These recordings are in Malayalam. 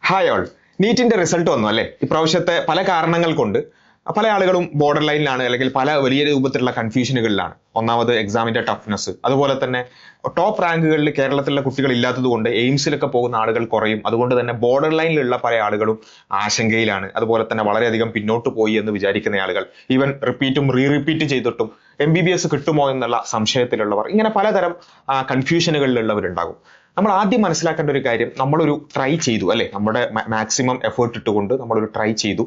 Hi all. നീറ്റിന്റെ റിസൾട്ട് വന്നു അല്ലേ? ഇപ്രാവശ്യത്തെ പല കാരണങ്ങൾ കൊണ്ട് പല ആളുകളും ബോർഡർ ലൈനിലാണ്, അല്ലെങ്കിൽ പല വലിയ രൂപത്തിലുള്ള കൺഫ്യൂഷനുകളിലാണ്. ഒന്നാമത് എക്സാമിന്റെ ടഫ്നെസ്, അതുപോലെ തന്നെ ടോപ്പ് റാങ്കുകളിൽ കേരളത്തിലുള്ള കുട്ടികൾ ഇല്ലാത്തത് കൊണ്ട് എയിംസിലൊക്കെ പോകുന്ന ആളുകൾ കുറയും. അതുകൊണ്ട് തന്നെ ബോർഡർ ലൈനിലുള്ള പല ആളുകളും ആശങ്കയിലാണ്. അതുപോലെ തന്നെ വളരെയധികം പിന്നോട്ട് പോയി എന്ന് വിചാരിക്കുന്ന ആളുകൾ, ഈവൻ റിപ്പീറ്റും റിപ്പീറ്റ് ചെയ്തിട്ടും MBBS കിട്ടുമോ എന്നുള്ള സംശയത്തിലുള്ളവർ, ഇങ്ങനെ പലതരം കൺഫ്യൂഷനുകളിലുള്ളവരുണ്ടാകും. നമ്മൾ ആദ്യം മനസ്സിലാക്കേണ്ട ഒരു കാര്യം, നമ്മളൊരു ട്രൈ ചെയ്തു അല്ലെ, നമ്മുടെ മാക്സിമം എഫേർട്ട് ഇട്ടുകൊണ്ട് നമ്മളൊരു ട്രൈ ചെയ്തു,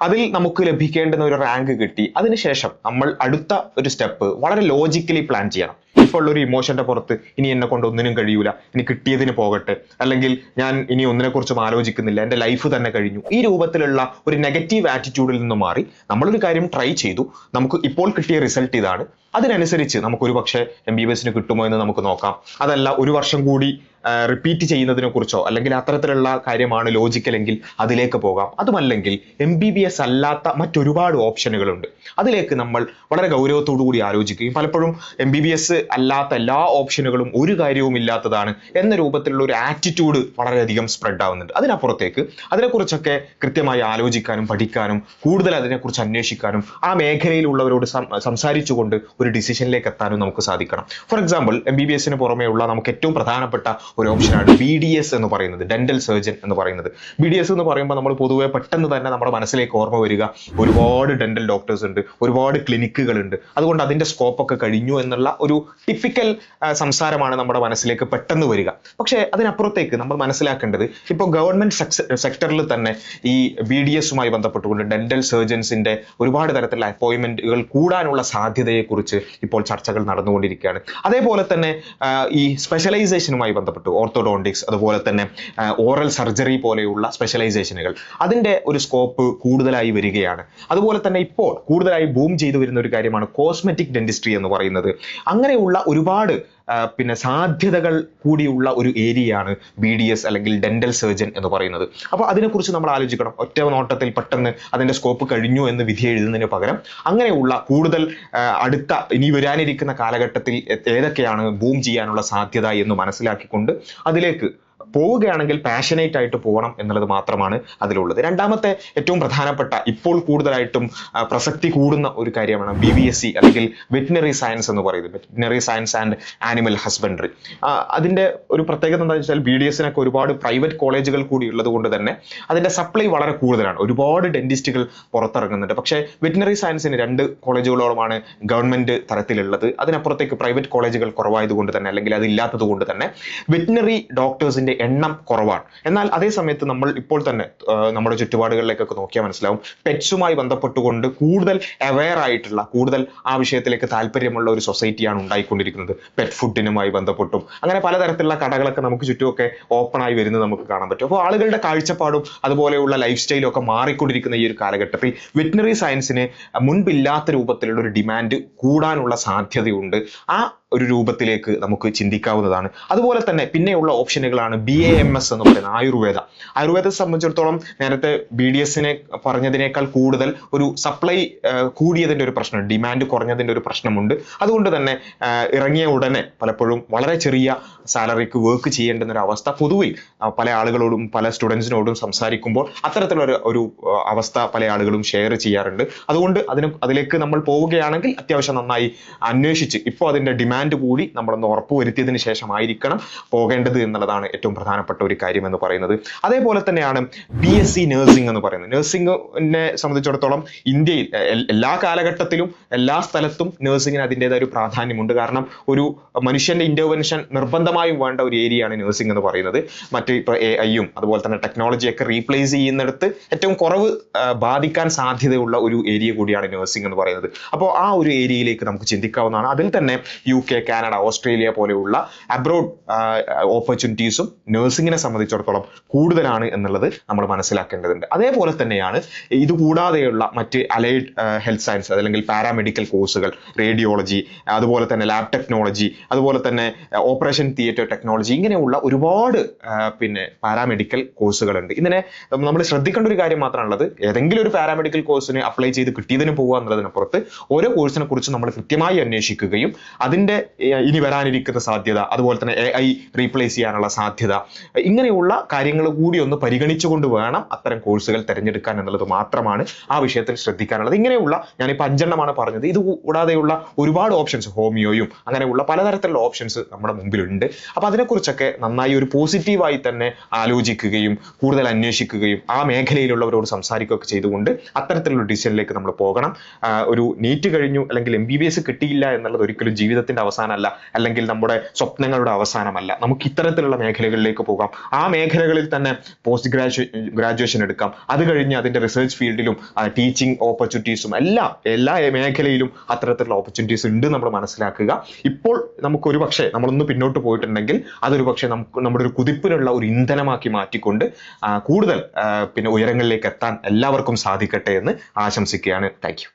അതിൽ നമുക്ക് ലഭിക്കേണ്ടുന്ന ഒരു റാങ്ക് കിട്ടി. അതിനുശേഷം നമ്മൾ അടുത്ത ഒരു സ്റ്റെപ്പ് വളരെ ലോജിക്കലി പ്ലാൻ ചെയ്യണം. ഇപ്പോൾ ഉള്ള ഒരു ഇമോഷന്റെ പുറത്ത് ഇനി എന്നെ കൊണ്ട് ഒന്നിനും കഴിയൂല, ഇനി കിട്ടിയതിന് പോകട്ടെ, അല്ലെങ്കിൽ ഞാൻ ഇനി ഒന്നിനെ കുറിച്ചും ആലോചിക്കുന്നില്ല, എന്റെ ലൈഫ് തന്നെ കഴിഞ്ഞു, ഈ രൂപത്തിലുള്ള ഒരു നെഗറ്റീവ് ആറ്റിറ്റ്യൂഡിൽ നിന്ന് മാറി നമ്മളൊരു കാര്യം ട്രൈ ചെയ്തു, നമുക്ക് ഇപ്പോൾ കിട്ടിയ റിസൾട്ട് ഇതാണ്, അതിനനുസരിച്ച് നമുക്കൊരു പക്ഷേ MBBS കിട്ടുമോ എന്ന് നമുക്ക് നോക്കാം. അതല്ല, ഒരു വർഷം കൂടി റിപ്പീറ്റ് ചെയ്യുന്നതിനെ കുറിച്ചോ അല്ലെങ്കിൽ അത്തരത്തിലുള്ള കാര്യമാണ് ലോജിക്കലെങ്കിൽ അതിലേക്ക് പോകാം. അതുമല്ലെങ്കിൽ MBBS അല്ലാത്ത മറ്റൊരുപാട് ഓപ്ഷനുകളുണ്ട്, അതിലേക്ക് നമ്മൾ വളരെ ഗൗരവത്തോടു കൂടി ആലോചിക്കുകയും പലപ്പോഴും MBBS അല്ലാത്ത എല്ലാ ഓപ്ഷനുകളും ഒരു കാര്യവും ഇല്ലാത്തതാണ് എന്ന രൂപത്തിലുള്ള ഒരു ആറ്റിറ്റ്യൂഡ് വളരെയധികം സ്പ്രെഡ് ആവുന്നുണ്ട്. അതിനപ്പുറത്തേക്ക് അതിനെക്കുറിച്ചൊക്കെ കൃത്യമായി ആലോചിക്കാനും പഠിക്കാനും കൂടുതൽ അതിനെക്കുറിച്ച് അന്വേഷിക്കാനും ആ മേഖലയിലുള്ളവരോട് സംസാരിച്ചുകൊണ്ട് ഒരു ഡിസിഷനിലേക്ക് എത്താനും നമുക്ക് സാധിക്കണം. ഫോർ എക്സാമ്പിൾ, MBBS പുറമേ ഉള്ള നമുക്ക് ഏറ്റവും പ്രധാനപ്പെട്ട ഒരു ഓപ്ഷനാണ് BDS എന്ന് പറയുന്നത്, ഡെന്റൽ സർജൻ എന്ന് പറയുന്നത്. BDS എന്ന് പറയുമ്പോൾ നമ്മൾ പൊതുവെ പെട്ടെന്ന് തന്നെ നമ്മുടെ മനസ്സിലേക്ക് ഓർമ്മ വരിക, ഒരുപാട് ഡെന്റൽ ഡോക്ടേഴ്സ് ഉണ്ട്, ഒരുപാട് ക്ലിനിക്കുകൾ ഉണ്ട്, അതുകൊണ്ട് അതിന്റെ സ്കോപ്പ് ഒക്കെ കഴിഞ്ഞു എന്നുള്ള ഒരു ടിപ്പിക്കൽ സംസാരമാണ് നമ്മുടെ മനസ്സിലേക്ക് പെട്ടെന്ന് വരിക. പക്ഷേ അതിനപ്പുറത്തേക്ക് നമ്മൾ മനസ്സിലാക്കേണ്ടത്, ഇപ്പോൾ ഗവൺമെന്റ് സെക്ടറിൽ തന്നെ ഈ BDSുമായി ബന്ധപ്പെട്ടുകൊണ്ട് ഡെന്റൽ സർജൻസിന്റെ ഒരുപാട് തരത്തിലുള്ള അപ്പോയിന്റ്മെന്റുകൾ കൂടാനുള്ള സാധ്യതയെക്കുറിച്ച് ഇപ്പോൾ ചർച്ചകൾ നടന്നുകൊണ്ടിരിക്കുകയാണ്. അതേപോലെ തന്നെ ഈ സ്പെഷ്യലൈസേഷനുമായി ബന്ധപ്പെട്ട് ഓർത്തോഡോണ്ടിക്സ്, അതുപോലെ തന്നെ ഓറൽ സർജറി പോലെയുള്ള സ്പെഷ്യലൈസേഷനുകൾ, അതിന്റെ ഒരു സ്കോപ്പ് കൂടുതലായി വരികയാണ്. അതുപോലെ തന്നെ ഇപ്പോൾ കൂടുതലായി ബൂം ചെയ്തു വരുന്ന ഒരു കാര്യമാണ് കോസ്മെറ്റിക് ഡെന്റിസ്ട്രി എന്ന് പറയുന്നത്. അങ്ങനെയുള്ള ഒരുപാട് സാധ്യതകൾ കൂടിയുള്ള ഒരു ഏരിയയാണ് BDS അല്ലെങ്കിൽ ഡെന്റൽ സർജൻ എന്ന് പറയുന്നത്. അപ്പോൾ അതിനെക്കുറിച്ച് നമ്മൾ ആലോചിക്കണം. ഒറ്റ നോട്ടത്തിൽ പെട്ടെന്ന് അതിന്റെ സ്കോപ്പ് കഴിഞ്ഞു എന്ന് വിധി എഴുതുന്നതിന് പകരം അങ്ങനെയുള്ള കൂടുതൽ അടുത്ത ഇനി വരാനിരിക്കുന്ന കാലഘട്ടത്തിൽ ഏതൊക്കെയാണ് ബൂം ചെയ്യാനുള്ള സാധ്യത എന്ന് മനസ്സിലാക്കിക്കൊണ്ട് അതിലേക്ക് പോവുകയാണെങ്കിൽ പാഷനേറ്റ് ആയിട്ട് പോകണം എന്നുള്ളത് മാത്രമാണ് അതിലുള്ളത്. രണ്ടാമത്തെ ഏറ്റവും പ്രധാനപ്പെട്ട, ഇപ്പോൾ കൂടുതലായിട്ടും പ്രസക്തി കൂടുന്ന ഒരു കാര്യമാണ് BVSc അല്ലെങ്കിൽ വെറ്റിനറി സയൻസ് എന്ന് പറയുന്നത്, veterinary science and animal husbandry. അതിന്റെ ഒരു പ്രത്യേകത എന്താണെന്ന് വെച്ചാൽ, BDSനൊക്കെ ഒരുപാട് പ്രൈവറ്റ് കോളേജുകൾ കൂടി ഉള്ളത് കൊണ്ട് തന്നെ അതിന്റെ സപ്ലൈ വളരെ കൂടുതലാണ്, ഒരുപാട് ഡെന്റിസ്റ്റുകൾ പുറത്തിറങ്ങുന്നുണ്ട്. പക്ഷേ വെറ്റിനറി സയൻസിന് 2 കോളേജുകളോളമാണ് ഗവൺമെന്റ് തരത്തിലുള്ളത്. അതിനപ്പുറത്തേക്ക് പ്രൈവറ്റ് കോളേജുകൾ കുറവായതുകൊണ്ട് തന്നെ, അല്ലെങ്കിൽ അതില്ലാത്തത് കൊണ്ട് തന്നെ വെറ്റിനറി ഡോക്ടേഴ്സിന്റെ എണ്ണം കുറവാണ്. എന്നാൽ അതേ സമയത്ത് നമ്മൾ ഇപ്പോൾ തന്നെ നമ്മുടെ ചുറ്റുപാടുകളിലേക്കൊക്കെ നോക്കിയാൽ മനസ്സിലാവും, പെറ്റ്സുമായി ബന്ധപ്പെട്ടുകൊണ്ട് കൂടുതൽ അവെയർ ആയിട്ടുള്ള, കൂടുതൽ ആ വിഷയത്തിലേക്ക് താല്പര്യമുള്ള ഒരു സൊസൈറ്റിയാണ് ഉണ്ടായിക്കൊണ്ടിരിക്കുന്നത്. പെറ്റ് ഫുഡിനുമായി ബന്ധപ്പെട്ടും അങ്ങനെ പലതരത്തിലുള്ള കടകളൊക്കെ നമുക്ക് ചുറ്റുമൊക്കെ ഓപ്പൺ ആയി വരുന്നത് നമുക്ക് കാണാൻ പറ്റും. അപ്പോൾ ആളുകളുടെ കാഴ്ചപ്പാടും അതുപോലെയുള്ള ലൈഫ് സ്റ്റൈലും ഒക്കെ മാറിക്കൊണ്ടിരിക്കുന്ന ഈ ഒരു കാലഘട്ടത്തിൽ വെറ്റിനറി സയൻസിന് മുൻപില്ലാത്ത രൂപത്തിലുള്ള ഒരു ഡിമാൻഡ് കൂടാനുള്ള സാധ്യതയുണ്ട്. ആ ഒരു രൂപത്തിലേക്ക് നമുക്ക് ചിന്തിക്കാവുന്നതാണ്. അതുപോലെ തന്നെ പിന്നെയുള്ള ഓപ്ഷനുകളാണ് BAMS എന്ന് പറയുന്നത്, ആയുർവേദത്തെ സംബന്ധിച്ചിടത്തോളം നേരത്തെ BDSനെ പറഞ്ഞതിനേക്കാൾ കൂടുതൽ ഒരു സപ്ലൈ കൂടിയതിന്റെ ഒരു പ്രശ്നം, ഡിമാൻഡ് കുറഞ്ഞതിന്റെ ഒരു പ്രശ്നമുണ്ട്. അതുകൊണ്ട് തന്നെ ഇറങ്ങിയ ഉടനെ പലപ്പോഴും വളരെ ചെറിയ സാലറിക്ക് വർക്ക് ചെയ്യേണ്ടുന്ന ഒരു അവസ്ഥ പൊതുവിൽ പല ആളുകളോടും പല സ്റ്റുഡൻസിനോടും സംസാരിക്കുമ്പോൾ അത്തരത്തിലുള്ള ഒരു അവസ്ഥ പല ആളുകളും ഷെയർ ചെയ്യാറുണ്ട്. അതുകൊണ്ട് അതിലേക്ക് നമ്മൾ പോവുകയാണെങ്കിൽ അത്യാവശ്യം നന്നായി അന്വേഷിച്ച് ഇപ്പോൾ അതിന്റെ ഡിമാൻഡ് കൂടി നമ്മളൊന്ന് ഉറപ്പുവരുത്തിയതിനു ശേഷമായിരിക്കണം പോകേണ്ടത് എന്നുള്ളതാണ് ഏറ്റവും പ്രധാനപ്പെട്ട ഒരു കാര്യം എന്ന് പറയുന്നത്. അതേപോലെ തന്നെയാണ് BSc നഴ്സിംഗ് എന്ന് പറയുന്നത്. നഴ്സിംഗിനെ സംബന്ധിച്ചിടത്തോളം ഇന്ത്യയിൽ എല്ലാ കാലഘട്ടത്തിലും എല്ലാ സ്ഥലത്തും നഴ്സിംഗിന് അതിൻ്റെതായ ഒരു പ്രാധാന്യമുണ്ട്. കാരണം ഒരു മനുഷ്യന്റെ ഇന്റർവെൻഷൻ നിർബന്ധമായും വേണ്ട ഒരു ഏരിയയാണ് നഴ്സിംഗ് എന്ന് പറയുന്നത്. മറ്റ് ഇപ്പോൾ AI അതുപോലെ തന്നെ ടെക്നോളജിയൊക്കെ റീപ്ലേസ് ചെയ്യുന്നിടത്ത് ഏറ്റവും കുറവ് ബാധിക്കാൻ സാധ്യതയുള്ള ഒരു ഏരിയ കൂടിയാണ് നഴ്സിംഗ് എന്ന് പറയുന്നത്. അപ്പോൾ ആ ഒരു ഏരിയയിലേക്ക് നമുക്ക് ചിന്തിക്കാവുന്നതാണ്. അതിൽ തന്നെ UK, കാനഡ, ഓസ്ട്രേലിയ പോലെയുള്ള അബ്രോഡ് ഓപ്പർച്യൂണിറ്റീസും നഴ്സിംഗിനെ സംബന്ധിച്ചിടത്തോളം കൂടുതലാണ് എന്നുള്ളത് നമ്മൾ മനസ്സിലാക്കേണ്ടതുണ്ട്. അതേപോലെ തന്നെയാണ് ഇതുകൂടാതെയുള്ള മറ്റ് അലൈഡ് ഹെൽത്ത് സയൻസ് അല്ലെങ്കിൽ പാരാമെഡിക്കൽ കോഴ്സുകൾ, റേഡിയോളജി, അതുപോലെ തന്നെ ലാബ് ടെക്നോളജി, അതുപോലെ തന്നെ ഓപ്പറേഷൻ തിയേറ്റർ ടെക്നോളജി, ഇങ്ങനെയുള്ള ഒരുപാട് പാരാമെഡിക്കൽ കോഴ്സുകളുണ്ട്. ഇതിനെ നമ്മൾ ശ്രദ്ധിക്കേണ്ട ഒരു കാര്യം മാത്രമാണുള്ളത്, ഏതെങ്കിലും ഒരു പാരാമെഡിക്കൽ കോഴ്സിന് അപ്ലൈ ചെയ്ത് കിട്ടിയതിന് പോകുക എന്നുള്ളതിനപ്പുറത്ത് ഓരോ കോഴ്സിനെ കുറിച്ച് നമ്മൾ കൃത്യമായി അന്വേഷിക്കുകയും അതിന്റെ അതിന്റെ ഇനി വരാനിരിക്കുന്ന സാധ്യത, അതുപോലെ തന്നെ AI റീപ്ലേസ് ചെയ്യാനുള്ള സാധ്യത, ഇങ്ങനെയുള്ള കാര്യങ്ങൾ കൂടി ഒന്ന് പരിഗണിച്ചുകൊണ്ട് വേണം അത്തരം കോഴ്സുകൾ തിരഞ്ഞെടുക്കാൻ എന്നുള്ളത് മാത്രമാണ് ആ വിഷയത്തിൽ ശ്രദ്ധിക്കാനുള്ളത്. ഇങ്ങനെയുള്ള, ഞാനിപ്പോൾ 5 പറഞ്ഞത്, ഇത് കൂടാതെയുള്ള ഒരുപാട് ഓപ്ഷൻസ്, ഹോമിയോയും അങ്ങനെയുള്ള പലതരത്തിലുള്ള ഓപ്ഷൻസ് നമ്മുടെ മുമ്പിലുണ്ട്. അപ്പൊ അതിനെക്കുറിച്ചൊക്കെ നന്നായി ഒരു പോസിറ്റീവായി തന്നെ ആലോചിക്കുകയും കൂടുതൽ അന്വേഷിക്കുകയും ആ മേഖലയിലുള്ളവരോട് സംസാരിക്കുകയൊക്കെ ചെയ്തുകൊണ്ട് അത്തരത്തിലുള്ള ഡിസിഷനിലേക്ക് നമ്മൾ പോകണം. ഒരു നീറ്റ് കഴിഞ്ഞു അല്ലെങ്കിൽ MBBS കിട്ടിയില്ല എന്നുള്ളത് ഒരിക്കലും ജീവിതത്തിന്റെ അവസാനമല്ല, അല്ലെങ്കിൽ നമ്മുടെ സ്വപ്നങ്ങളുടെ അവസാനമല്ല. നമുക്ക് ഇത്തരത്തിലുള്ള മേഖലകളിലേക്ക് പോകാം. ആ മേഖലകളിൽ തന്നെ പോസ്റ്റ് ഗ്രാജുവേഷൻ എടുക്കാം. അത് കഴിഞ്ഞ് അതിന്റെ റിസർച്ച് ഫീൽഡിലും ടീച്ചിങ് ഓപ്പർച്യൂണിറ്റീസും എല്ലാ മേഖലയിലും അത്തരത്തിലുള്ള ഓപ്പർച്യൂണിറ്റീസ് ഉണ്ട് നമ്മൾ മനസ്സിലാക്കുക. ഇപ്പോൾ നമുക്ക് ഒരു പക്ഷേ നമ്മളൊന്ന് പിന്നോട്ട് പോയിട്ടുണ്ടെങ്കിൽ അതൊരു പക്ഷേ നമുക്ക് നമ്മുടെ ഒരു കുതിപ്പിനുള്ള ഒരു ഇന്ധനമാക്കി മാറ്റിക്കൊണ്ട് കൂടുതൽ പിന്നെ ഉയരങ്ങളിലേക്ക് എത്താൻ എല്ലാവർക്കും സാധിക്കട്ടെ എന്ന് ആശംസിക്കുകയാണ്. Thank you.